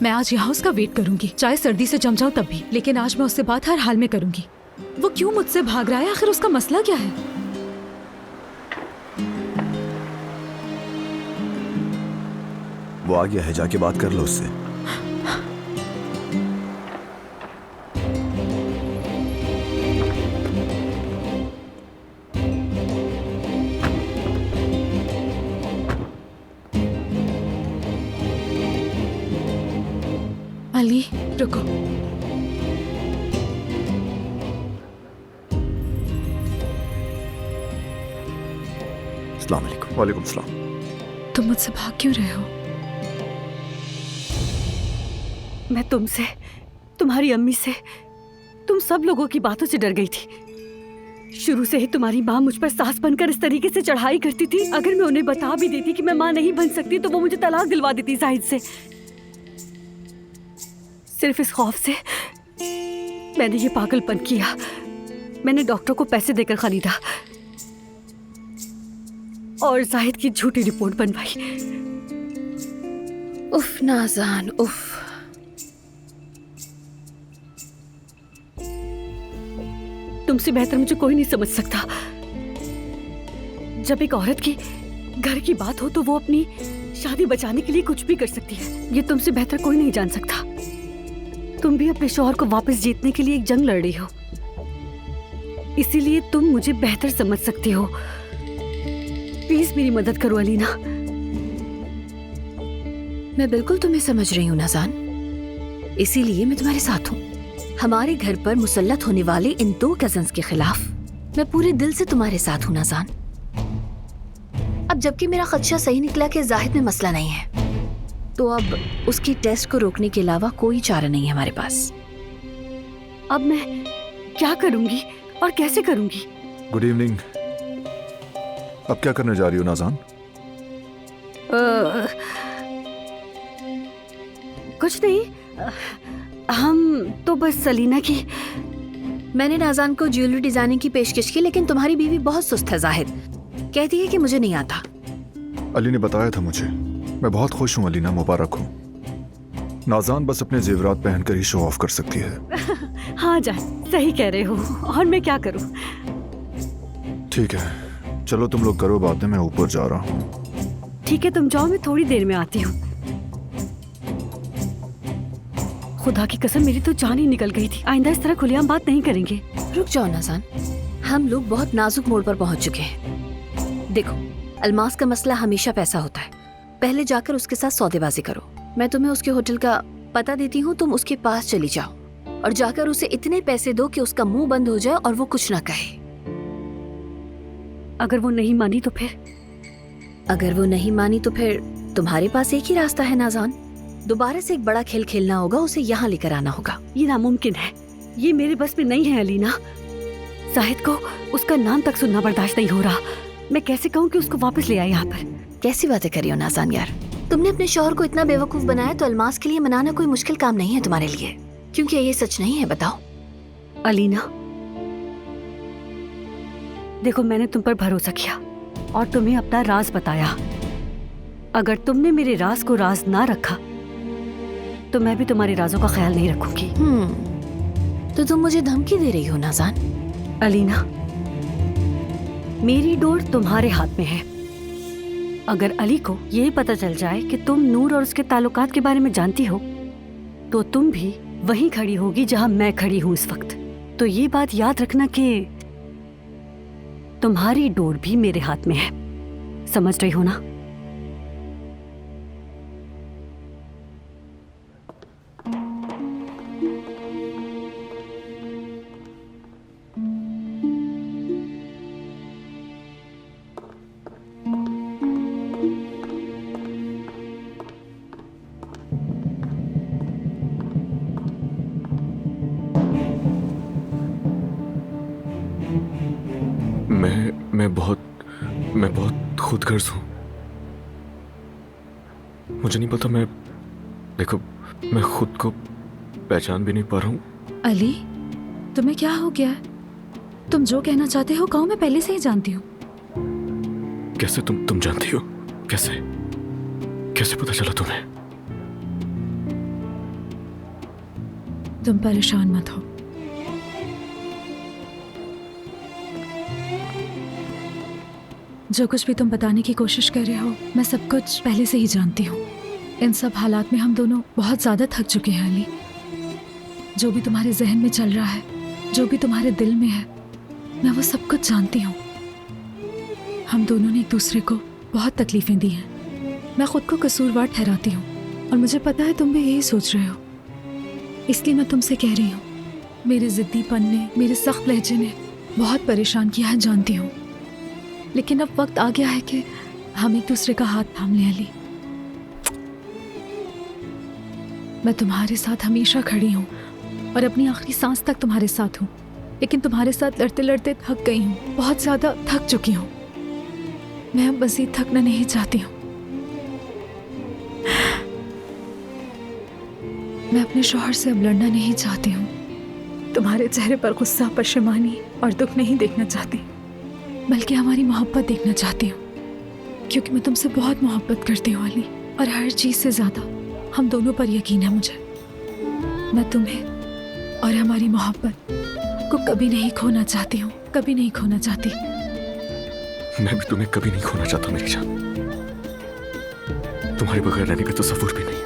मैं आज यहाँ उसका वेट करूंगी, चाहे सर्दी से जम जाऊं तब भी, लेकिन आज मैं उससे बात हर हाल में करूंगी। वो क्यों मुझसे भाग रहा है? आखिर उसका मसला क्या है? वो आ गया है, जाके बात कर लो उससे। अली रुको। अस्सलाम वालेकुम। वालेकुम सलाम। तुम मुझसे भाग क्यों रहे हो? मैं तुमसे, तुम्हारी अम्मी से, तुम सब लोगों की बातों से डर गई थी। शुरू से ही तुम्हारी माँ मुझ पर सास बनकर इस तरीके से चढ़ाई करती थी। अगर मैं उन्हें बता भी देती कि मैं माँ नहीं बन सकती तो वो मुझे तलाक दिलवा देती जाहिद से। सिर्फ इस खौफ से मैंने ये पागलपन किया। मैंने डॉक्टर को पैसे देकर खरीदा और जाहिद की झूठी रिपोर्ट बनवाई। उफ नाज़ान, उफ। तुमसे बेहतर मुझे कोई नहीं समझ सकता। जब एक औरत की घर की बात हो तो वो अपनी शादी बचाने के लिए कुछ भी कर सकती है। ये तुमसे बेहतर कोई नहीं जान सकता। तुम भी अपने शौहर को वापस जीतने के लिए एक जंग लड़ रही हो, इसीलिए तुम मुझे बेहतर समझ सकती हो। प्लीज मेरी मदद करो अलीना। मैं बिल्कुल तुम्हें समझ रही हूँ नाज़ान, इसीलिए मैं तुम्हारे साथ हूँ। हमारे घर पर मुसल्लत होने वाले इन 2 कजन्स के खिलाफ मैं पूरे दिल से तुम्हारे साथ हूँ नाज़ान। अब जबकि मेरा खदशा सही निकला कि जाहिद में मसला नहीं है, तो अब उसकी टेस्ट को रोकने के अलावा कोई चारा नहीं है हमारे पास। अब मैं क्या करूंगी और कैसे करूंगी? Good evening. अब क्या करने जा रही हो नाज़ान? कुछ नहीं, हम तो बस सलीना की। मैंने नाज़ान को ज्वेलरी डिजाइनिंग की पेशकश की, लेकिन तुम्हारी बीवी बहुत सुस्त है जाहिद। कहती है कि मुझे नहीं आता। अली ने बताया था मुझे। मैं बहुत खुश हूँ अलीना, मुबारक हो। नाज़ान बस अपने जेवरात पहनकर ही शो ऑफ कर सकती है। हाँ जान, सही कह रहे हो। और मैं क्या करूं? ठीक है, चलो तुम लोग करो बातें, मैं ऊपर जा रहा हूँ। ठीक है, तुम जाओ, मैं थोड़ी देर में आती हूँ। खुदा की कसम, मेरी तो जान ही निकल गई थी। आइंदा इस तरह खुलेआम बात नहीं करेंगे। रुक जाओ नाज़ान, हम लोग बहुत नाजुक मोड़ पर पहुंच चुके हैं। देखो, अलमास का मसला हमेशा पैसा होता है। पहले जाकर उसके साथ सौदेबाजी करो। मैं तुम्हें उसके होटल का पता देती हूँ, तुम उसके पास चली जाओ और जाकर उसे इतने पैसे दो कि उसका मुंह बंद हो जाए और वो कुछ ना कहे। अगर वो नहीं मानी तो फिर? अगर वो नहीं मानी तो फिर तुम्हारे पास एक ही रास्ता है नाज़ान, दोबारा से एक बड़ा खेल खेलना होगा, उसे यहाँ लेकर आना होगा। ये नामुमकिन है, ये मेरे बस में नहीं है अलीना। जाहिद को उसका नाम तक सुनना बर्दाश्त नहीं हो रहा। मैं कैसे कहूँ कि उसको वापस ले आए यहाँ पर? कैसी बातें करी हो नाज़ान यार। तुमने अपने शौहर को इतना बेवकूफ बनाया तो अलमास के लिए मनाना कोई मुश्किल काम नहीं है तुम्हारे लिए, क्योंकि ये सच नहीं है। बताओ अलीना, देखो मैंने तुम पर भरोसा किया और तुम्हें अपना राज बताया। अगर तुमने मेरे राज को राज ना रखा तो मैं भी तुम्हारे राजों का ख्याल नहीं रखूंगी। तो तुम मुझे धमकी दे रही हो नाज़ान? अलीना, मेरी डोर तुम्हारे हाथ में है। अगर अली को ये पता चल जाए कि तुम नूर और उसके ताल्लुकात के बारे में जानती हो तो तुम भी वहीं खड़ी होगी जहां मैं खड़ी हूं इस वक्त। तो ये बात याद रखना कि तुम्हारी डोर भी मेरे हाथ में है। समझ रही हो ना? मैं बहुत खुदगर्ज हूँ। मुझे नहीं पता, देखो मैं खुद को पहचान भी नहीं पा रहा हूँ। अली, तुम्हें क्या हो गया? तुम जो कहना चाहते हो कहो, मैं पहले से ही जानती हूँ। कैसे तुम जानती हो? कैसे पता चला तुम्हें? तुम परेशान मत हो। जो कुछ भी तुम बताने की कोशिश कर रहे हो, मैं सब कुछ पहले से ही जानती हूँ। इन सब हालात में हम दोनों बहुत ज़्यादा थक चुके हैं अली। जो भी तुम्हारे जहन में चल रहा है, जो भी तुम्हारे दिल में है, मैं वो सब कुछ जानती हूँ। हम दोनों ने एक दूसरे को बहुत तकलीफ़ें दी हैं। मैं खुद को कसूरवार ठहराती हूँ और मुझे पता है तुम भी यही सोच रहे हो। इसलिए मैं तुमसे कह रही हूँ, मेरे ज़िद्दीपन ने, मेरे सख्त लहजे ने बहुत परेशान किया है, जानती हूँ। लेकिन अब वक्त आ गया है कि हम एक दूसरे का हाथ थाम लें अली। मैं तुम्हारे साथ हमेशा खड़ी हूँ और अपनी आखिरी सांस तक तुम्हारे साथ हूँ। लेकिन तुम्हारे साथ लड़ते लड़ते थक गई हूँ, बहुत ज़्यादा थक चुकी हूँ। मैं अब मज़ीद थकना नहीं चाहती हूँ। मैं अपने शौहर से अब लड़ना नहीं चाहती हूँ। तुम्हारे चेहरे पर गुस्सा, परेशानी और दुख नहीं देखना चाहती, बल्कि हमारी मोहब्बत देखना चाहती हूँ। क्योंकि मैं तुमसे बहुत मोहब्बत करती हूँ अली, और हर चीज़ से ज़्यादा हम दोनों पर यकीन है मुझे। मैं तुम्हें और हमारी मोहब्बत को कभी नहीं खोना चाहती हूँ, कभी नहीं खोना चाहती। मैं भी तुम्हें कभी नहीं खोना चाहता मेरी जान। तुम्हारे बगैर रहने का तसव्वुर भी नहीं।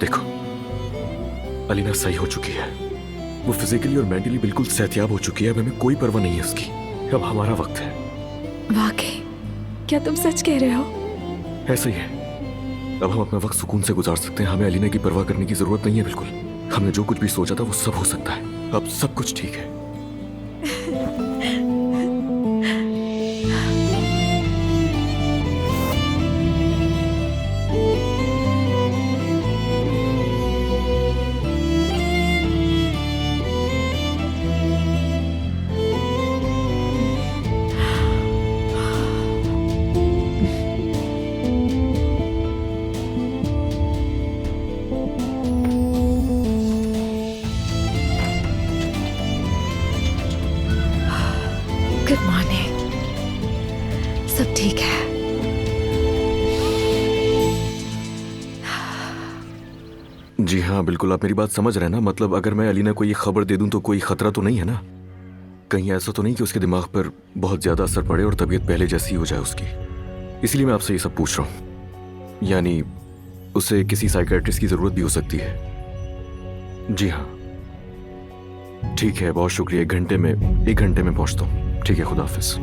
देखो, अलीना सही हो चुकी है। वो फिजिकली और मेंटली बिल्कुल सेहतियाब हो चुकी है। अब हमें कोई परवाह नहीं है उसकी। अब हमारा वक्त है। वाकई? क्या तुम सच कह रहे हो? ऐसे ही है। अब हम अपना वक्त सुकून से गुजार सकते हैं। हमें अलीना की परवाह करने की जरूरत नहीं है बिल्कुल। हमने जो कुछ भी सोचा था वो सब हो सकता है। अब सब कुछ ठीक है। Good morning. सब ठीक है? जी हाँ, बिल्कुल। आप मेरी बात समझ रहे हैं ना? मतलब अगर मैं अलीना को ये खबर दे दूं तो कोई खतरा तो नहीं है ना? कहीं ऐसा तो नहीं कि उसके दिमाग पर बहुत ज्यादा असर पड़े और तबीयत पहले जैसी हो जाए उसकी। इसलिए मैं आपसे ये सब पूछ रहा हूँ। यानी उसे किसी साइकियाट्रिस्ट की जरूरत भी हो सकती है। जी हाँ, ठीक है, बहुत शुक्रिया। एक घंटे में पहुंचता हूँ। ठीक है, खुदा हाफिज।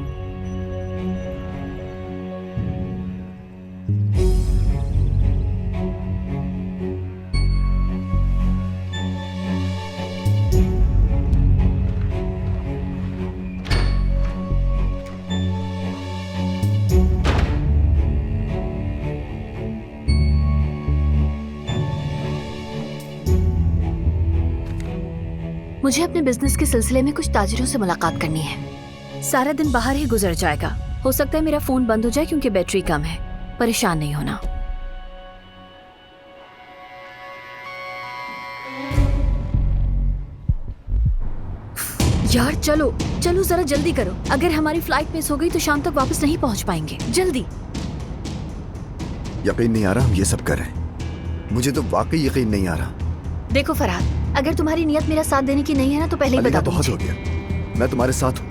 मुझे अपने बिजनेस के सिलसिले में कुछ ताजिरों से मुलाकात करनी है। सारा दिन बाहर ही गुजर जाएगा। हो सकता है मेरा फोन बंद हो जाए क्योंकि बैटरी कम है। परेशान नहीं होना। यार चलो चलो, जरा जल्दी करो। अगर हमारी फ्लाइट मिस हो गई तो शाम तक वापस नहीं पहुंच पाएंगे। जल्दी। यकीन नहीं आ रहा हम ये सब कर रहे हैं। मुझे तो वाकई यकीन नहीं आ रहा। देखो फरहाद, अगर तुम्हारी नियत मेरा साथ देने की नहीं है ना तो पहले ही अलीना, बता दो बहुत मुझे। हो गया। मैं तुम्हारे साथ हूँ।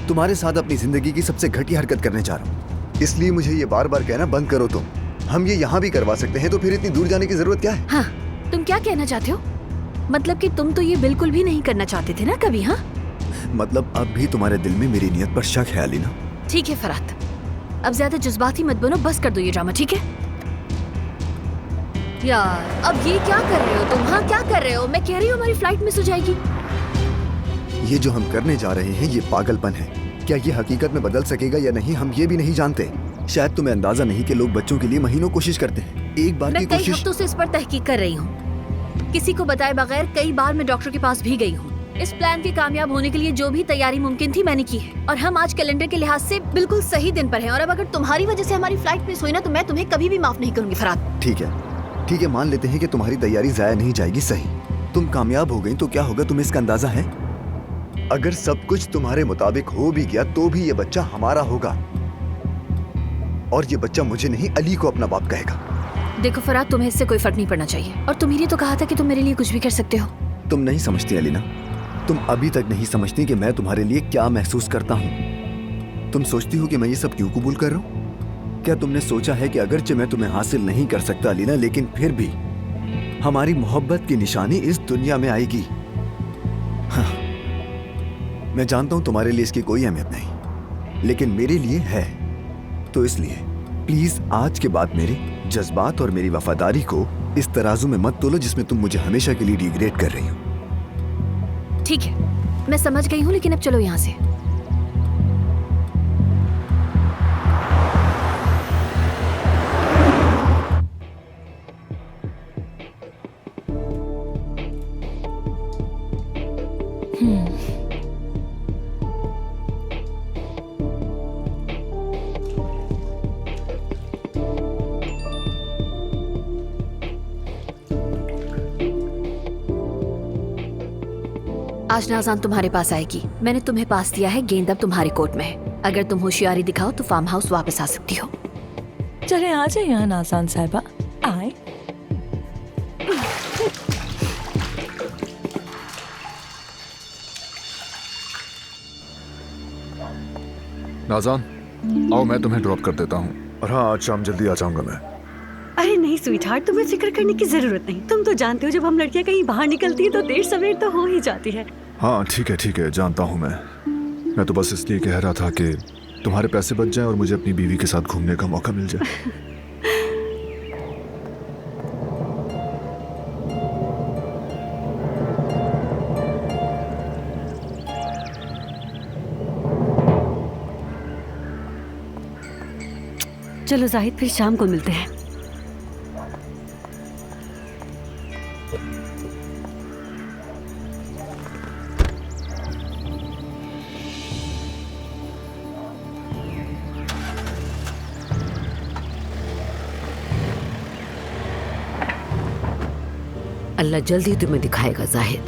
तुम्हारे साथ अपनी जिंदगी की सबसे घटिया हरकत करने जा रहा हूँ। इसलिए मुझे ये बार बार कहना बंद करो तुम। हम ये यहाँ भी करवा सकते हैं, तो फिर इतनी दूर जाने की जरूरत क्या है? हाँ, तुम क्या कहना चाहते हो? मतलब कि तुम तो ये बिल्कुल भी नहीं करना चाहते थे ना कभी? हाँ, मतलब अब भी तुम्हारे दिल में मेरी नियत पर शक है अलीना? ठीक है फरात, अब ज्यादा जज्बाती मत बनो, बस कर दो ये ड्रामा, ठीक है? यार अब ये क्या कर रहे हो तुम? हाँ क्या कर रहे हो? मैं कह रही हूँ हमारी फ्लाइट मिस हो जाएगी। ये जो हम करने जा रहे हैं ये पागलपन है। क्या ये हकीकत में बदल सकेगा या नहीं, हम ये भी नहीं जानते। शायद तुम्हें अंदाजा नहीं कि लोग बच्चों के लिए महीनों कोशिश करते हैं। एक बार मैं की कई कोशिश। हफ्तों से इस पर तहकीक कर रही हूँ। किसी को बताए बगैर कई बार मैं डॉक्टर के पास भी गई हूँ। इस प्लान के कामयाब होने के लिए जो भी तैयारी मुमकिन थी मैंने की है, और हम आज कैलेंडर के लिहाज से बिल्कुल सही दिन पर हैं। और अब अगर तुम्हारी वजह से हमारी फ्लाइट मिस हुई ना, तो मैं तुम्हें कभी भी माफ नहीं करूंगी फरात। ठीक है, मान लेते हैं कि तुम्हारी तैयारी जाया नहीं जाएगी। सही, तुम कामयाब हो गई तो क्या होगा, तुम्हें इसका अंदाजा है? अगर सब कुछ तुम्हारे मुताबिक हो भी गया तो भी ये बच्चा हमारा होगा, और ये बच्चा मुझे नहीं अली को अपना बाप कहेगा। देखो फरात, तुम्हें इससे कोई फर्क नहीं पड़ना चाहिए, और तुम्हें तो कहा था कि तुम मेरे लिए कुछ भी कर सकते हो। तुम नहीं समझती अलीना, तुम अभी तक नहीं समझती कि मैं तुम्हारे लिए क्या महसूस करता हूँ। तुम सोचती हो कि मैं ये सब क्यों कबूल कर रहा हूँ? क्या तुमने सोचा है कि अगरचे मैं तुम्हें हासिल नहीं कर सकता अलीना, लेकिन फिर भी हमारी मोहब्बत की निशानी इस दुनिया में आएगी। हाँ, मैं जानता हूं तुम्हारे लिए इसकी कोई अहमियत नहीं, लेकिन मेरे लिए है। तो इसलिए प्लीज आज के बाद मेरे जज्बात और मेरी वफादारी को इस तराजू में मत तोलो जिसमें तुम मुझे हमेशा के लिए डिग्रेड कर रही हो। ठीक है, मैं समझ गई हूँ, लेकिन अब चलो यहाँ से। आज नाज़ान तुम्हारे पास आएगी। मैंने तुम्हें पास दिया है, गेंद अब तुम्हारे कोर्ट में है। अगर तुम होशियारी दिखाओ तो फार्म हाउस वापस आ सकती हो। चले आ जाए यहाँ नाज़ान साहिबा, आए। नाज़ान, आओ मैं तुम्हें ड्रॉप कर देता हूँ। और हाँ, आज शाम जल्दी आ जाऊंगा मैं। अरे नहीं स्वीटहार्ट, तुम्हें फिक्र करने की जरूरत नहीं। तुम तो जानते हो जब हम लड़कियां कहीं बाहर निकलती है तो देर सवेर तो हो ही जाती है। हाँ ठीक है, जानता हूँ मैं तो बस इसलिए कह रहा था कि तुम्हारे पैसे बच जाएं और मुझे अपनी बीवी के साथ घूमने का मौका मिल जाए। चलो जाहिद, फिर शाम को मिलते हैं। अल्लाह जल्दी तुम्हें दिखाएगा जाहिद।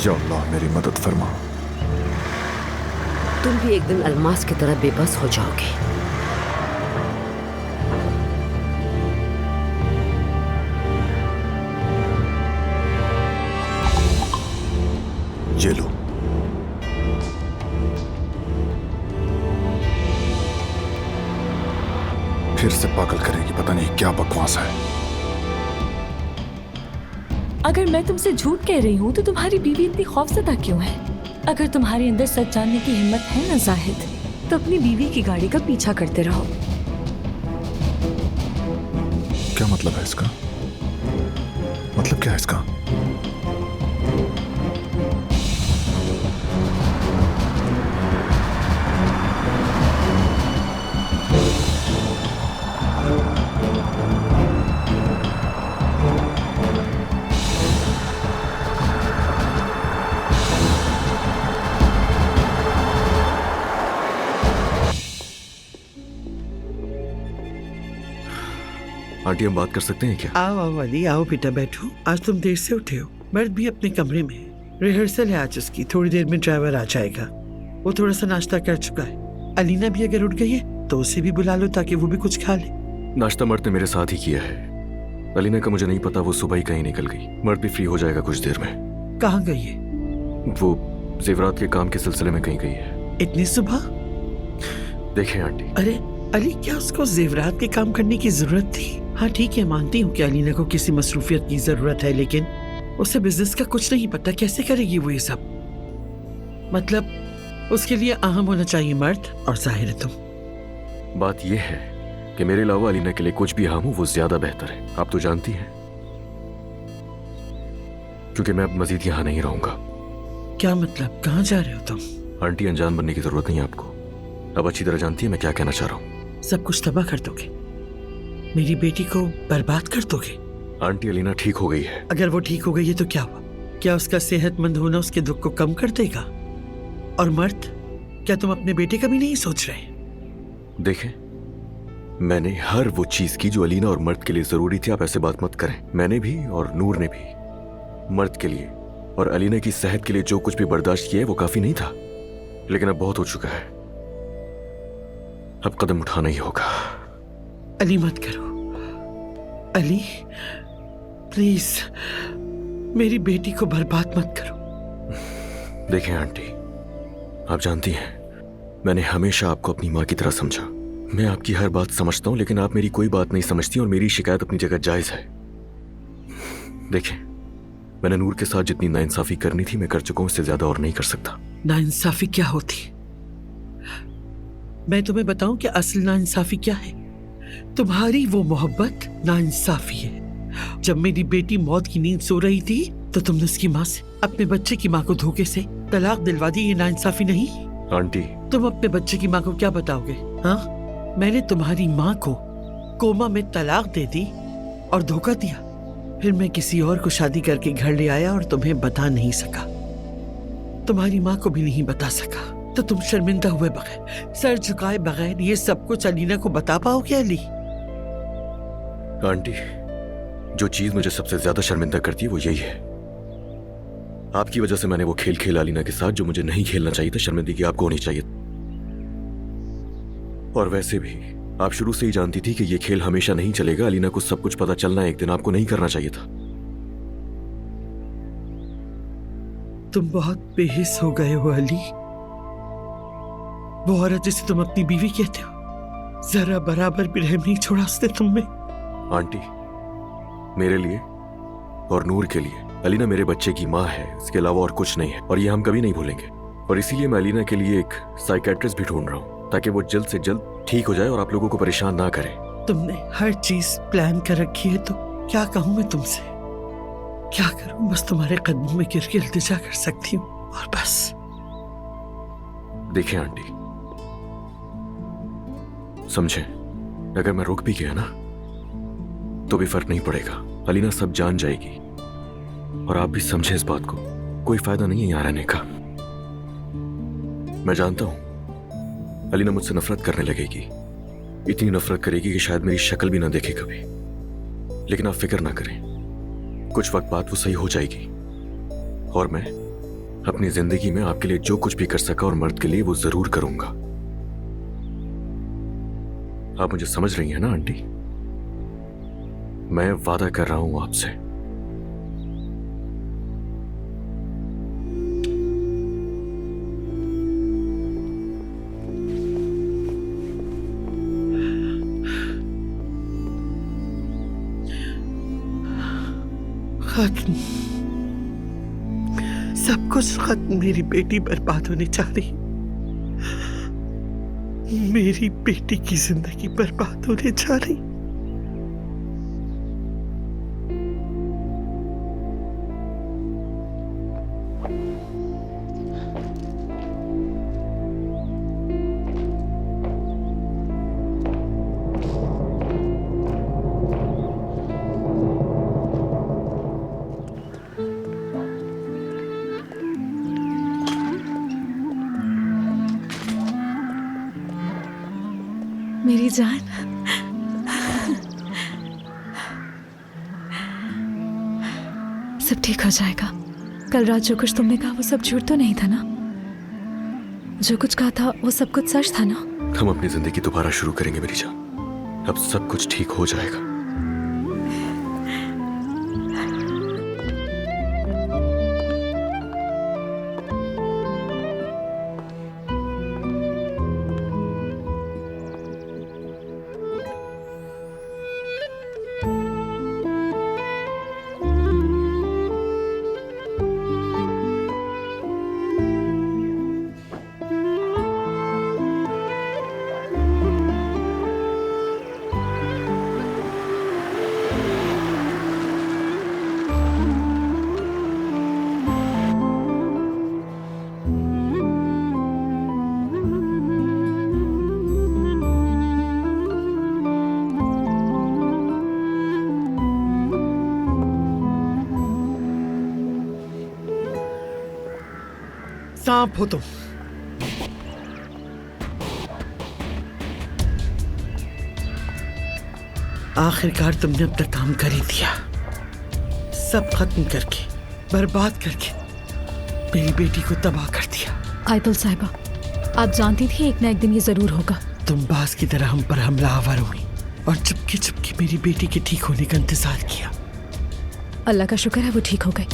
या अल्लाह मेरी मदद फरमा। तुम भी एक दिन अलमास की तरह बेबस हो जाओगे। ये लो। फिर से पागल करेगी, पता नहीं क्या बकवास है। अगर मैं तुमसे झूठ कह रही हूँ तो तुम्हारी बीवी इतनी खौफजदा क्यों है? अगर तुम्हारे अंदर सच जानने की हिम्मत है ना जाहिद, तो अपनी बीवी की गाड़ी का पीछा करते रहो। क्या मतलब है इसका? मतलब क्या है इसका? आंटी, हम बात कर सकते हैं क्या? आओ आओ अली, आओ बेटा बैठो। आज तुम देर से उठे हो। मर्द भी अपने कमरे में है। रिहर्सल है आज उसकी। थोड़ी देर में ड्राइवर आ जाएगा। वो थोड़ा सा नाश्ता कर चुका है। अलीना भी अगर उठ गई है तो उसे भी बुला लो ताकि वो भी कुछ खा ले। नाश्ता मर्द ने मेरे साथ ही किया है। अलीना का मुझे नहीं पता, वो सुबह ही कहीं निकल गई। मर्द भी फ्री हो जाएगा कुछ देर में। कहाँ गई है? वो जेवरात के काम के सिलसिले में कहीं गई है। इतनी सुबह? देखें आंटी, अरे अली, क्या उसको जेवरात के काम करने की जरूरत थी? हाँ ठीक है, मानती हूँ कि अलीना को किसी मसरूफियत की जरूरत है, लेकिन उसे बिजनेस का कुछ नहीं पता, कैसे करेगी वो ये सब? मतलब उसके लिए अहम होना चाहिए मर्द, और जाहिर है तुम। बात यह है कि मेरे अलावा अलीना के लिए कुछ भी अहम हो वो ज्यादा बेहतर है, आप तो जानती हैं। क्योंकि मैं अब मजीद यहाँ नहीं रहूंगा। क्या मतलब, कहाँ जा रहे हो तुम? आंटी, अनजान बनने की जरूरत नहीं है आपको, अब अच्छी तरह जानती है मैं क्या कहना चाह रहा हूँ। सब कुछ तबाह कर दोगे, मेरी बेटी को बर्बाद कर दोगे। आंटी, अलीना ठीक हो गई है। अगर वो ठीक हो गई है तो क्या हुआ? क्या उसका सेहतमंद होना उसके दुख को कम कर देगा? और मर्द, क्या तुम अपने बेटे का भी नहीं सोच रहे? देखें, मैंने हर वो चीज की जो अलीना और मर्द के लिए जरूरी थी। आप ऐसे बात मत करें। मैंने भी और नूर ने भी मर्द के लिए और अलीना की सेहत के लिए जो कुछ भी बर्दाश्त किया है वो काफी नहीं था, लेकिन अब बहुत हो चुका है। अब कदम उठाना ही होगा। अली मत करो, अली प्लीज, मेरी बेटी को बर्बाद मत करो। देखें आंटी, आप जानती हैं मैंने हमेशा आपको अपनी माँ की तरह समझा। मैं आपकी हर बात समझता हूं, लेकिन आप मेरी कोई बात नहीं समझती और मेरी शिकायत अपनी जगह जायज है। देखें, मैंने नूर के साथ जितनी नाइंसाफी करनी थी मैं कर चुका हूं, इससे ज्यादा और नहीं कर सकता। नाइंसाफी क्या होती? मैं तुम्हें बताऊं कि असल नाइंसाफी क्या है? तुम्हारी वो मोहब्बत नाइंसाफी है। जब मेरी बेटी मौत की नींद सो रही थी तो तुमने उसकी माँ से, अपने बच्चे की माँ को धोखे से तलाक दिलवा दी। ये नाइंसाफी नहीं? आंटी, तुम अपने बच्चे की माँ को क्या बताओगे? हाँ, मैंने तुम्हारी माँ को कोमा में तलाक दे दी और धोखा दिया, फिर मैं किसी और को शादी करके घर ले आया और तुम्हें बता नहीं सका, तुम्हारी माँ को भी नहीं बता सका। तो तुम शर्मिंदा हुए बगैर, सर झुकाए बगैर ये सब कुछ अलीना को बता पाओगे? अली, आंटी, जो चीज मुझे सबसे ज्यादा शर्मिंदा करती है वो यही है, आपकी वजह से मैंने वो खेल खेला अलीना के साथ जो मुझे नहीं खेलना चाहिए था। शर्मिंदगी आपको होनी चाहिए। और वैसे भी आप शुरू से ही जानती थी कि ये खेल हमेशा नहीं चलेगा। अलीना को सब कुछ पता चलना एक दिन, आपको नहीं करना चाहिए था। तुम बहुत बेहिस हो गए हो अली। वो औरत जिसे तुम अपनी बीवी कहते हो, जरा बराबर भी रहम नहीं छोड़ा उसने तुम में। आंटी, मेरे लिए और नूर के लिए अलीना मेरे बच्चे की माँ है, इसके अलावा और कुछ नहीं है, और ये हम कभी नहीं भूलेंगे। और इसीलिए मैं अलीना के लिए एक साइकेट्रिस्ट भी ढूंढ रहा हूँ ताकि वो जल्द से जल्द ठीक हो जाए और आप लोगों को परेशान ना करे। तुमने हर चीज प्लान कर रखी है तो क्या कहूँ मैं तुमसे? क्या करूं? बस तुम्हारे कदमों में गिर के इल्तिजा कर सकती हूँ और बस। देखिए आंटी, समझे, अगर मैं रुक भी गया ना तो भी फर्क नहीं पड़ेगा। अलीना सब जान जाएगी और आप भी समझे इस बात को। कोई फायदा नहीं है यहाँ रहने का। मैं जानता हूं अलीना मुझसे नफरत करने लगेगी, इतनी नफरत करेगी कि शायद मेरी शक्ल भी ना देखे कभी। लेकिन आप फिक्र ना करें, कुछ वक्त बाद वो सही हो जाएगी और मैं अपनी जिंदगी में आपके लिए जो कुछ भी कर सका और मर्द के लिए वो जरूर करूंगा। आप मुझे समझ रही हैं ना आंटी? मैं वादा कर रहा हूं आपसे। खत्म, सब कुछ खत्म। मेरी बेटी बर्बाद होने जा रही, मेरी बेटी की जिंदगी बर्बाद होने जा रही। मेरी जान, सब ठीक हो जाएगा। कल रात जो कुछ तुमने कहा वो सब झूठ तो नहीं था ना? जो कुछ कहा था वो सब कुछ सच था ना? हम अपनी जिंदगी दोबारा शुरू करेंगे मेरी जान। अब सब कुछ ठीक हो जाएगा। सांप हो तुम। आखिरकार तुमने अपना काम कर ही दिया, सब खत्म करके, बर्बाद करके मेरी बेटी को तबाह कर दिया। आयतुल साहिबा, आप जानती थी एक ना एक दिन ये जरूर होगा। तुम बाज की तरह हम पर हमलावर हुई और चुपके चुपके मेरी बेटी के ठीक होने का इंतजार किया। अल्लाह का शुक्र है वो ठीक हो गई।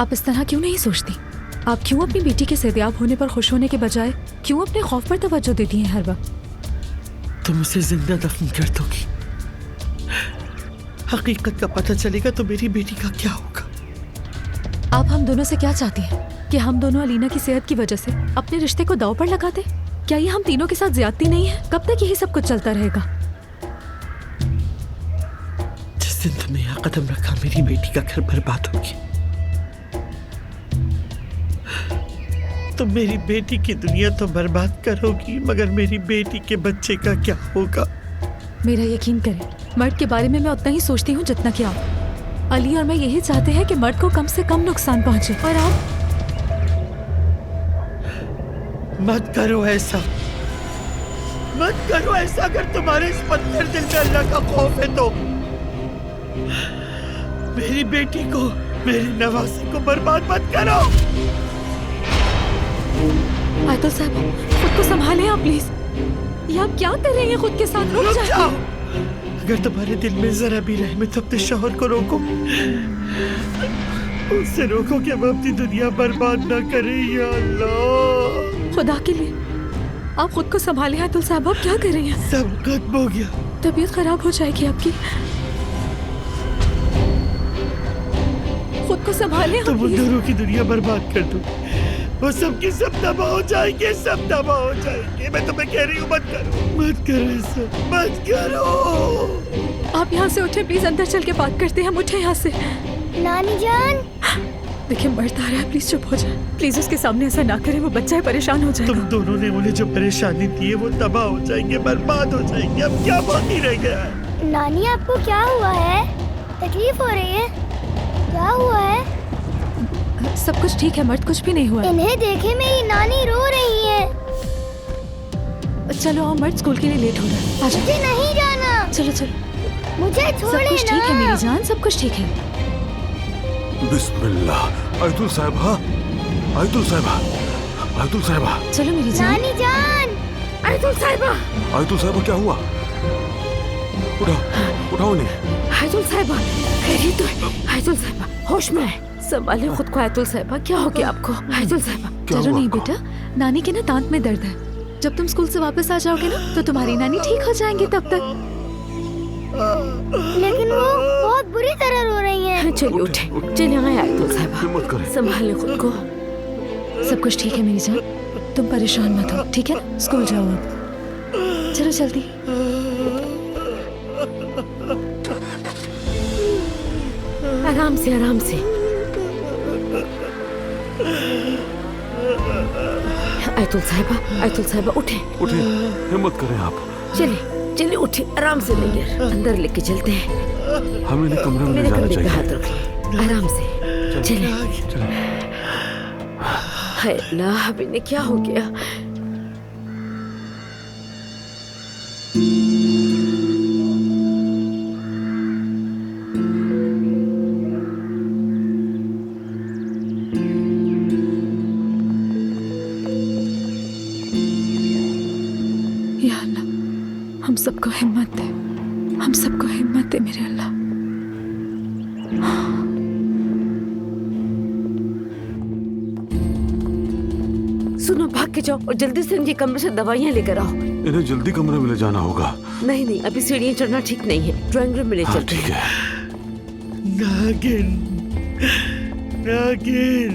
आप इस तरह क्यों नहीं सोचती? आप क्यों अपनी बेटी के सेहतयाब होने पर खुश होने के बजाय क्यों अपने खौफ पर तवज्जो देती हैं हर वक्त? तुम उसे जिंदा दफन कर दोगी, हकीकत का पता चलेगा तो मेरी बेटी का क्या होगा? आप हम दोनों से क्या चाहती हैं? कि हम दोनों अलीना की सेहत की वजह से अपने रिश्ते को दांव पर लगा दें? क्या ये हम तीनों के साथ ज्यादती नहीं है? कब तक यही सब कुछ चलता रहेगा? जिस दिन तुमने यहाँ कदम रखा मेरी बेटी का घर बर्बाद हो गया। तुम मेरी बेटी की दुनिया तो बर्बाद करोगी, मगर मेरी बेटी के बच्चे का क्या होगा? मेरा यकीन करें, मर्द के बारे में मैं उतना ही सोचती हूँ जितना कि आप। अली और मैं यही चाहते हैं कि मर्द को कम से कम नुकसान पहुंचे, और आप मत करो ऐसा, मत करो ऐसा। अगर तुम्हारे इस पत्थर दिल में अल्लाह का खौफ है तो मेरी बेटी को, मेरी नवासी को बर्बाद मत करो। आयतुल साहब, खुद को संभालें आप प्लीज। ये आप क्या कर रही हैं खुद के साथ? रुक जाओ। अगर तुम्हारे दिल में जरा भी रहम है तो अपने शौहर को रोको, उससे रोको कि हम अपनी दुनिया बर्बाद ना करें। या अल्लाह, खुदा के लिए आप खुद को संभालें। आयतुल साहब, आप क्या कर रही हैं? सब खत्म हो गया, तबीयत खराब हो जाएगी आपकी। खुद को संभालें आप तुम उन प्लीज। दोनों की दुनिया बर्बाद कर दो, वो सब की सब तबाह हो जाएंगे, सब तबाह हो जाएंगे। मैं तुम्हें कह रही हूँ मत करो, मत करो ऐसा, मत करो। आप यहाँ से उठे प्लीज, अंदर चल के बात करते हैं। हम उठे यहाँ से। नानी जान, देखिए मर्द आ रहा है, प्लीज चुप हो जाए। प्लीज उसके सामने ऐसा ना करें, वो बच्चा है, परेशान हो जाएगा। तुम दोनों ने उन्हें जो परेशानी दी है वो तबाह हो जाएंगे, बर्बाद हो जाएंगे। अब क्या बाकी रह गया है? नानी आपको क्या हुआ है? तकलीफ हो रही है? क्या हुआ है? सब कुछ ठीक है मर्द, कुछ भी नहीं हुआ। इन्हें देखे मेरी नानी रो रही है। चलो आओ मर्द, स्कूल के लिए लेट हो रहा है। आ जाओ। मुझे नहीं जाना। चलो चलो, मुझे सब छोड़े कुछ ठीक है ना। मेरी जान, सब कुछ ठीक है। बिस्मिल्लाह। आयतुल साहिबा, आयतुल साहिबा, आयतुल साहिबा, चलो मेरी जान। नानी जान, आयतुल साहिबा, आयतुल साहिबा क्या हुआ? उठाओ, उठाओ नहीं। आयतुल साहिबा, खैरियत तो है? आयतुल साहिबा, होश में है? संभाले खुद को। आयतुल साहिबा, क्या हो गया आपको? आयतुल साहिबा, क्या डरो हुआ नहीं आपको? बेटा, नानी के ना दांत में दर्द है। जब तुम स्कूल से वापस आ जाओगे ना तो तुम्हारी नानी ठीक हो जाएंगी तब तक। लेकिन वो बहुत बुरी तरह रो रही हैं। चलिए उठे, चलिए आए आयतुल साहिबा, हिम्मत करें। संभाले खुद को। सब कुछ ठीक है मेरी जान, तुम परेशान मत हो, ठीक है ना? स्कूल जाओ अब, चलो जल्दी। आराम से, आराम से। आयतुल साहिबा, आयतुल साहिबा उठे, उठे, हिम्मत करें आप। चलिए चलिए उठे, आराम से लेकर अंदर लेके चलते हैं। हमें इन्हें कमरे में ले मेरे जाना कंधे पे हाथ चाहिए। रख लो, आराम से। चलिए। हाय अल्लाह, अब इन्हें क्या हो गया? या अल्लाह, हम सबको हिम्मत दे, हम सबको हिम्मत दे मेरे अल्लाह। सुनो, भाग के जाओ और जल्दी से इनके कमरे से दवाइयाँ लेकर आओ। इन्हें जल्दी कमरे में ले जाना होगा। नहीं नहीं, अभी सीढ़ियाँ चढ़ना ठीक नहीं है, ड्राइंग रूम में ले हाँ चलते ठीक हैं। है। नागिन, नागिन,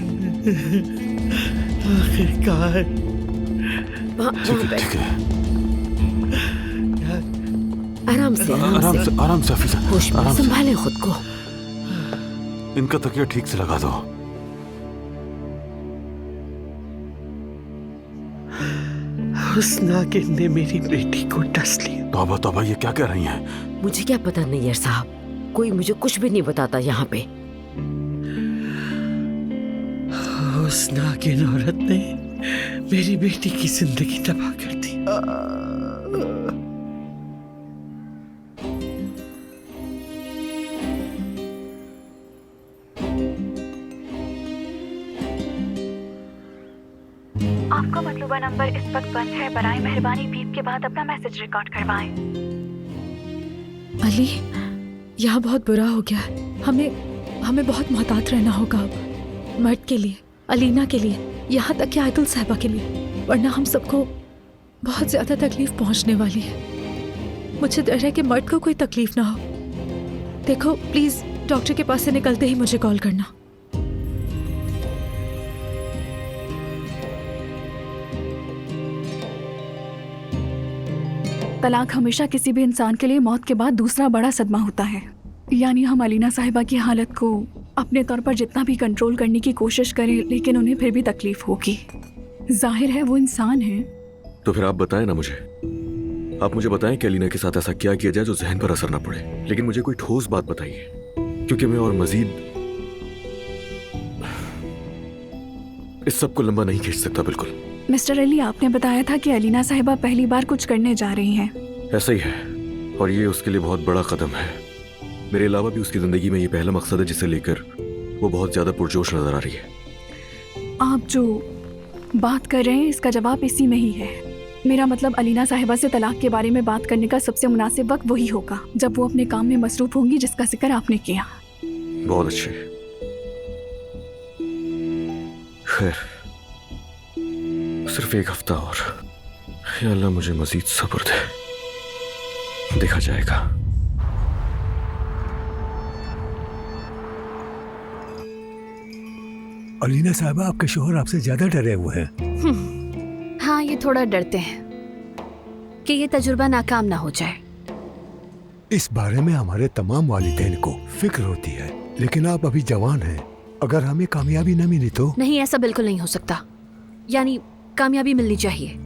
आखिरकार। वहाँ ठीक है, बैठ, ठीक है। आराम से, आराम आराम से, से। आराम से हफीजा, होश में, आराम से। संभाले खुद को। इनका तकिया ठीक से लगा दो। उस नागिन ने मेरी बेटी को डस लिया। तौबा तौबा, ये क्या कह रही हैं? मुझे क्या पता नैयर साहब, कोई मुझे कुछ भी नहीं बताता यहाँ पे। हो उस नागिन औरत ने मेरी बेटी की जिंदगी तबाह कर दी। आपका मतलूबा नंबर इस वक्त बंद है। बराए मेहरबानी बीप के बाद अपना मैसेज रिकॉर्ड करवाएं। अली, यहाँ बहुत बुरा हो गया है। हमें बहुत मोहतात रहना होगा अब, मर्द के लिए, अलीना के लिए, यहाँ तक कि आयतुल साहिबा के लिए, वरना हम सबको बहुत ज्यादा तकलीफ पहुँचने वाली है। मुझे डर है कि मर्द को कोई तकलीफ ना हो। देखो प्लीज, डॉक्टर के पास से निकलते ही मुझे कॉल करना। तलाक हमेशा किसी भी इंसान के लिए मौत के बाद दूसरा बड़ा सदमा होता है। यानी हम अलीना साहिबा की हालत को अपने तौर पर जितना भी कंट्रोल करने की कोशिश करें, लेकिन उन्हें फिर भी तकलीफ होगी। जाहिर है वो इंसान है। तो फिर आप बताएं ना मुझे, आप मुझे बताएं कि अलीना के साथ ऐसा क्या किया जाए जो जहन पर असर ना पड़े, लेकिन मुझे कोई ठोस बात बताइए, क्योंकि मैं और मजीद इस सब को लंबा नहीं खींच सकता। बिल्कुल मिस्टर अली, आपने बताया था कि अलीना साहिबा पहली बार कुछ करने जा रही हैं। ऐसा ही है, और ये उसके लिए बहुत बड़ा कदम है। मेरे अलावा भी उसकी जिंदगी में ये पहला मकसद है जिसे लेकर वो बहुत ज्यादा पुरजोश नजर आ रही है। आप जो बात कर रहे हैं इसका जवाब इसी में ही है। मेरा मतलब अलीना साहिबा से तलाक के बारे में बात करने का सबसे मुनासिब वक्त वही होगा जब वो अपने काम में मसरूफ होंगी जिसका जिक्र आपने किया। बहुत अच्छे। खैर, सिर्फ एक हफ्ता और। या अल्लाह मुझे मजीद सब्र दे, देखा जाएगा। अलीना साहिबा, आपके शोहर आपसे ज्यादा डरे हुए हैं। हाँ, ये थोड़ा डरते हैं कि ये तजुर्बा नाकाम ना हो जाए। इस बारे में हमारे तमाम वालिदैन को फिक्र होती है, लेकिन आप अभी जवान हैं। अगर हमें कामयाबी न मिली तो? नहीं, ऐसा बिल्कुल नहीं हो सकता। यानी कामयाबी मिलनी चाहिए,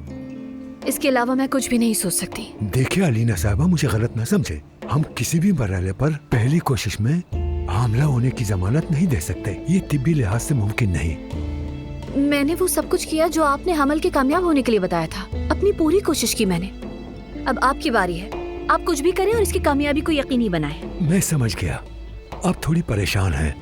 इसके अलावा मैं कुछ भी नहीं सोच सकती। देखिए अलीना साहिबा, मुझे गलत न समझे। हम किसी भी मरहले पर पहली कोशिश में हामला होने की जमानत नहीं दे सकते। ये तिब्बी लिहाज से मुमकिन नहीं। मैंने वो सब कुछ किया जो आपने हमल के कामयाब होने के लिए बताया था। अपनी पूरी कोशिश की मैंने। अब आपकी बारी है, आप कुछ भी करें और इसकी कामयाबी को यकीनी बनाएं। मैं समझ गया, आप थोड़ी परेशान हैं।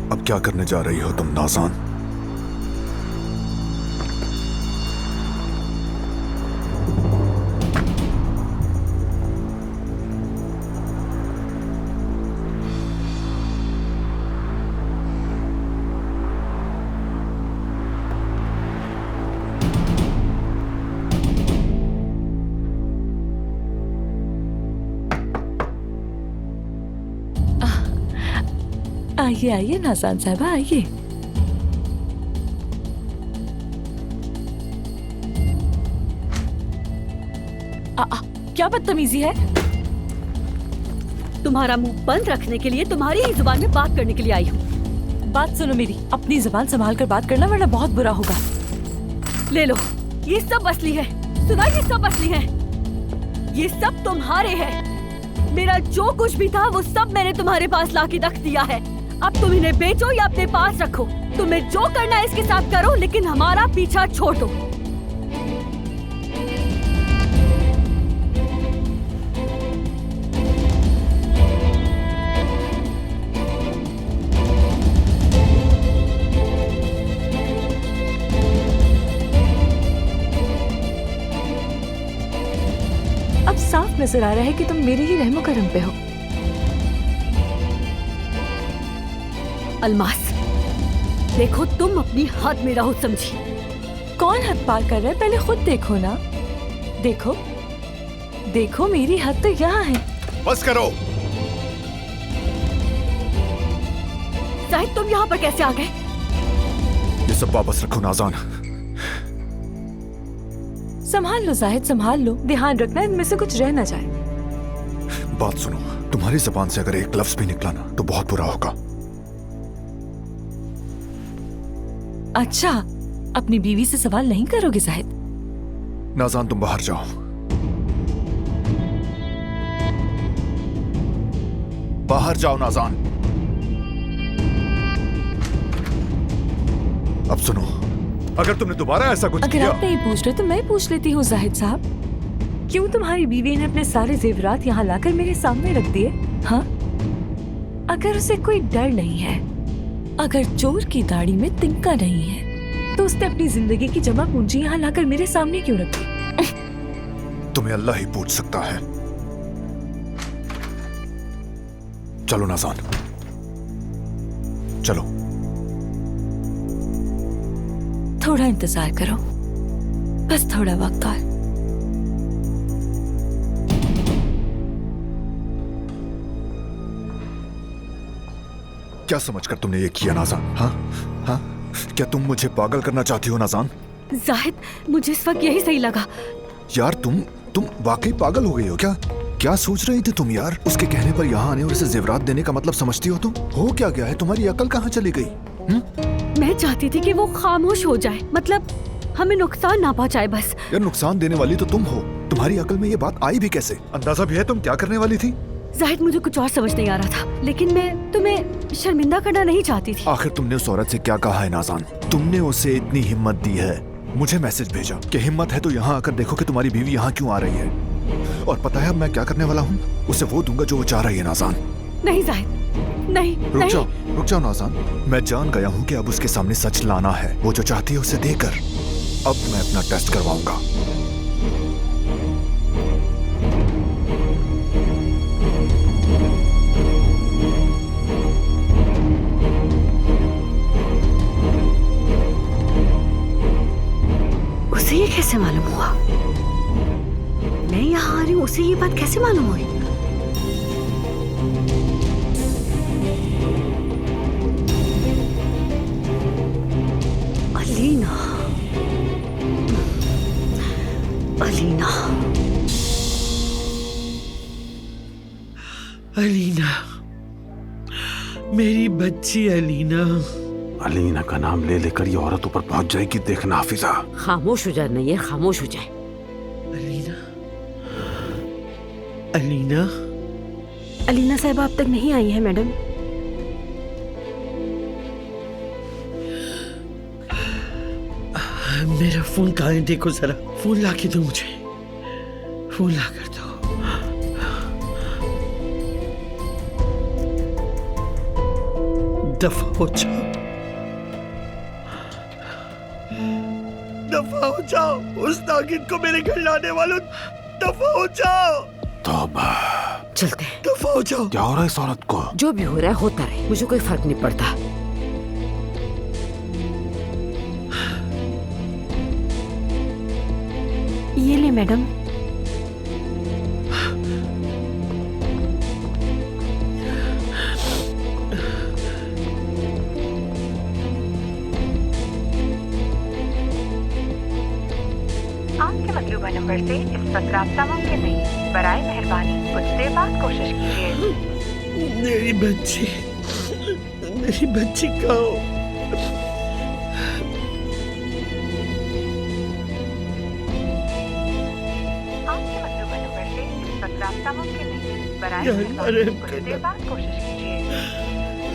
अब क्या करने जा रही हो तुम नाज़ान? आइए आइए नाज़ान साहिबा, आइए। क्या बदतमीजी है? तुम्हारा मुंह बंद रखने के लिए, तुम्हारी ही जुबान में बात करने के लिए आई हूँ। बात सुनो मेरी, अपनी जुबान संभाल कर बात करना वरना बहुत बुरा होगा। ले लो, ये सब असली है। सुना, ये सब असली है। ये सब तुम्हारे है। मेरा जो कुछ भी था वो सब मैंने तुम्हारे पास लाके रख दिया है। अब तुम इन्हें बेचो या अपने पास रखो। तुम्हें जो करना है इसके साथ करो, लेकिन हमारा पीछा छोड़ दो। अब साफ नजर आ रहा है कि तुम मेरे ही रहमो करम पे हो। अलमास, देखो तुम अपनी हद में रहो, समझी? कौन हद पार कर रहा है पहले खुद देखो ना। देखो देखो मेरी हद तो यहाँ है। बस करो। जाहिद तुम यहाँ पर कैसे आ गए? ये सब वापस रखो नाज़ान। संभाल लो जाहिद, संभाल लो, ध्यान रखना इनमें से कुछ रह ना जाए। बात सुनो, तुम्हारी जबान से अगर एक लफ्ज भी निकला ना तो बहुत बुरा होगा। अच्छा, अपनी बीवी से सवाल नहीं करोगे जाहिद? नाज़ान तुम बाहर जाओ, बाहर जाओ नाज़ान। अब सुनो, अगर तुमने दोबारा ऐसा कुछ अगर किया... आप नहीं पूछ रहे तो मैं पूछ लेती हूँ जाहिद साहब, क्यों तुम्हारी बीवी ने अपने सारे जेवरात यहाँ लाकर मेरे सामने रख दिए? हाँ, अगर उसे कोई डर नहीं है, अगर चोर की दाढ़ी में तिनका नहीं है, तो उसने अपनी जिंदगी की जमा पूंजी यहाँ लाकर मेरे सामने क्यों रखी? तुम्हें अल्लाह ही पूछ सकता है। चलो नाज़ान, चलो। थोड़ा इंतजार करो, बस थोड़ा वक्त और। क्या समझकर तुमने ये किया नाज़ान? हाँ हाँ, क्या तुम मुझे पागल करना चाहती हो नाज़ान? जाहिद, मुझे इस वक्त यही सही लगा। यार तुम वाकई पागल हो गई हो क्या? क्या सोच रही थी तुम यार? उसके कहने पर यहाँ आने और इसे जेवरात देने का मतलब समझती हो तुम? हो क्या गया है? तुम्हारी अकल कहाँ चली गई? मैं चाहती थी कि वो खामोश हो जाए, मतलब हमें नुकसान ना पहुँचाए बस। यार नुकसान देने वाली तो तुम हो, तुम्हारी अकल में ये बात आई भी कैसे? अंदाजा भी है तुम क्या करने वाली थी? जाहिद, मुझे कुछ और समझ नहीं आ रहा था, लेकिन मैं तुम्हें शर्मिंदा करना नहीं चाहती थी। आखिर तुमने उस औरत से क्या कहा है नाज़ान? तुमने उसे इतनी हिम्मत दी है, मुझे मैसेज भेजा कि हिम्मत है तो यहाँ आकर देखो कि तुम्हारी बीवी यहाँ क्यों आ रही है। और पता है अब मैं क्या करने वाला हूँ? उसे वो दूंगा जो वो चाह रही है नाज़ान। नहीं जाहिद, नहीं। रुक जाओ नाज़ान, मैं जान गया हूँ कि अब उसके सामने सच लाना है। वो जो चाहती है उसे देकर अब मैं अपना टेस्ट करवाऊंगा। उसे ये कैसे मालूम हुआ? मैं यहाँ आ रही हूँ, उसे ये बात कैसे मालूम हुई? अलीना, अलीना, अलीना, मेरी बच्ची अलीना। अलीना का नाम ले लेकर ये औरत ऊपर पहुंच जाएगी, देखना हाफिजा। खामोश हो जाए, नहीं है खामोश हो जाए। अलीना, अलीना, अलीना साहिबा अब तक नहीं आई है मैडम। मेरा फोन कहाँ है? देखो जरा, फोन ला के दो मुझे, फोन ला कर दो। दफा हो जाओ, दफा हो जाओ, उस नागिन को मेरे घर लाने वालों, दफा हो जाओ। तौबा, चलते हैं। दफा हो जाओ। क्या हो रहा है इस औरत को? जो भी हो रहा है होता रहे, मुझे कोई फर्क नहीं पड़ता। ये ले मैडम। आपके मतलूबा नंबर से इस वक्त राब्ता मुमकिन नहीं, बराए मेहरबानी कुछ देर बाद कोशिश कीजिए। मेरी बच्ची, मेरी बच्ची कहाँ हो? आपके मतलूबा नंबर से इस वक्त राब्ता मुमकिन नहीं, बराए यार, मेहरबानी अरे कुछ देर बाद कोशिश कीजिए।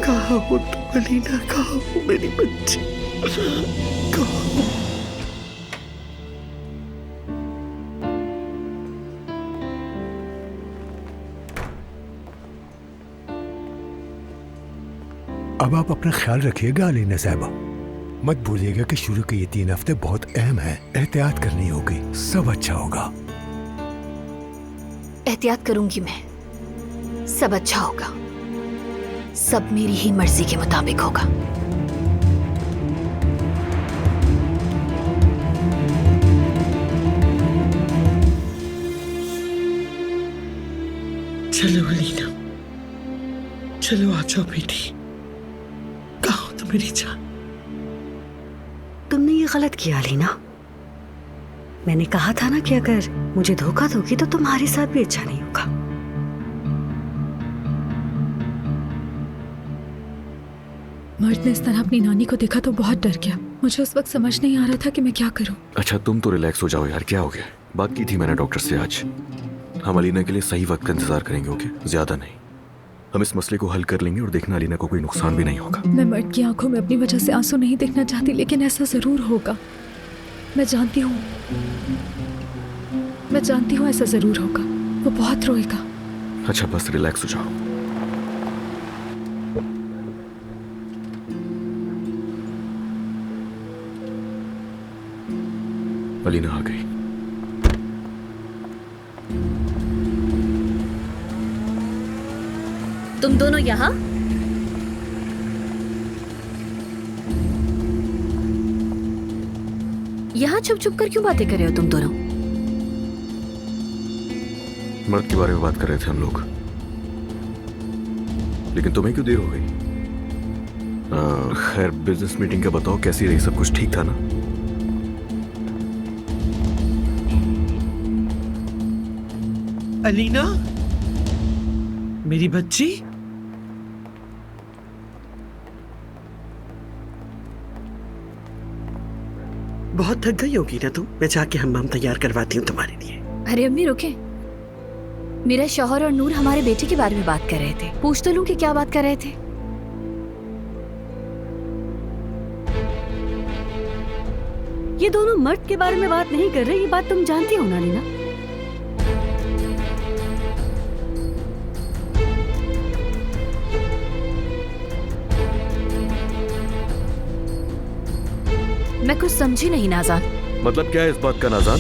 कहाँ हो तुम अलीना? कहाँ हो मेरी बच्ची? कहाँ हो? अब आप अपना ख्याल रखिएगा अलीना साहिबा। मत भूलिएगा कि शुरू के ये 3 हफ्ते बहुत अहम है, एहतियात करनी होगी, सब अच्छा होगा। एहतियात करूंगी मैं, सब अच्छा होगा, सब मेरी ही मर्जी के मुताबिक होगा। चलो अलीना, चलो आ जाओ बेटी। कहाँ हो तुम मेरी जान? तुमने ये गलत किया अलीना। मैंने कहा था ना कि अगर मुझे धोखा दोगी तो तुम्हारे साथ भी अच्छा नहीं होगा। मर्द ने इस तरह अपनी नानी को देखा तो बहुत डर गया। मुझे उस वक्त समझ नहीं आ रहा था कि मैं क्या करूं। अच्छा तुम तो रिलैक्स हो जाओ यार, क्या हो गया? बात की थी मैंने डॉक्टर से आज। हम अलीना के लिए सही वक्त का इंतजार करेंगे, ओके? ज्यादा नहीं, हम इस मसले को हल कर लेंगे और देखना अलीना को कोई नुकसान भी नहीं होगा। मैं मर्द की आंखों में अपनी वजह से आंसू नहीं देखना चाहती, लेकिन ऐसा जरूर होगा। मैं जानती हूँ ऐसा जरूर होगा। वो बहुत रोएगा। अच्छा बस रिलैक्स हो जाओ। अलीना आ गई। तुम दोनों यहाँ? यहाँ छुप छुप कर क्यों बातें कर रहे हो तुम दोनों? मर्द के बारे में बात कर रहे थे हम लोग। लेकिन तुम्हें क्यों देर हो गई? खैर बिजनेस मीटिंग का बताओ, कैसी रही? सब कुछ ठीक था ना? अलीना मेरी बच्ची, बहुत थक गई होगी ना तुम। मैं जाके हम्माम तैयार करवाती हूँ तुम्हारे लिए। अरे अम्मी रुके, मेरा शौहर और नूर हमारे बेटे के बारे में बात कर रहे थे। पूछ तो लूं कि क्या बात कर रहे थे। ये दोनों मर्द के बारे में बात नहीं कर रहे, ये बात तुम जानती हो ना लीना। मैं कुछ समझी नहीं नाज़ान। मतलब क्या है इस बात का नाज़ान?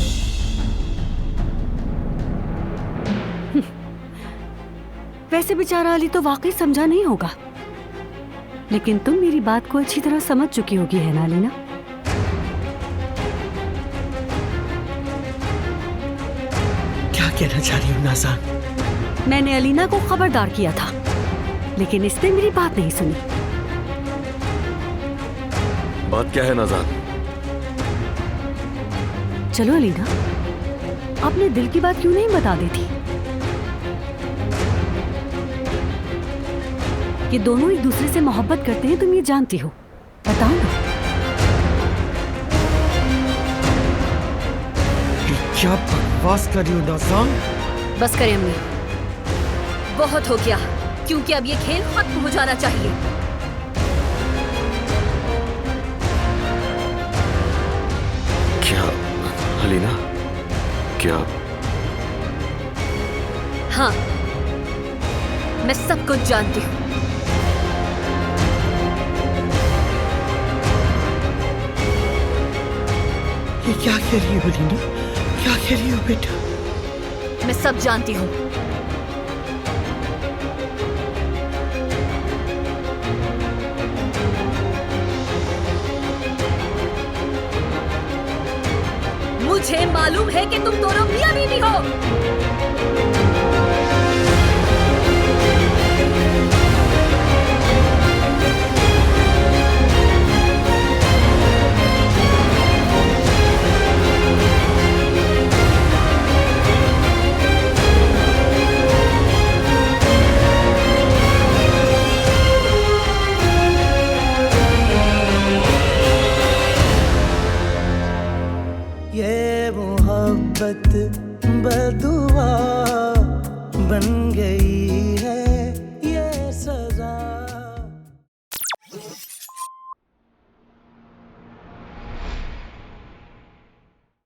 वैसे बेचारा अली तो वाकई समझा नहीं होगा, लेकिन तुम मेरी बात को अच्छी तरह समझ चुकी होगी, है ना लीना? क्या कहना चाह रही हो नाज़ान? मैंने अलीना को खबरदार किया था, लेकिन इसने मेरी बात नहीं सुनी। बात क्या है नाज़ान? चलो अलीना, अपने दिल की बात क्यों नहीं बता देती? ये दोनों एक दूसरे से मोहब्बत करते हैं, तुम ये जानती हो। बताओ ना। क्या बकवास कर रही हो नाज़ान? बस करें अम्मी, बहुत हो गया, क्योंकि अब ये खेल खत्म हो जाना चाहिए। क्या अलीना? क्या? हाँ, मैं सब कुछ जानती हूँ। ये क्या कह रही हो अलीना? क्या कह रही हो बेटा? मैं सब जानती हूँ। मुझे मालूम है कि तुम दोनों मियां बीवी हो। मोहब्बत बदुआ बन गई।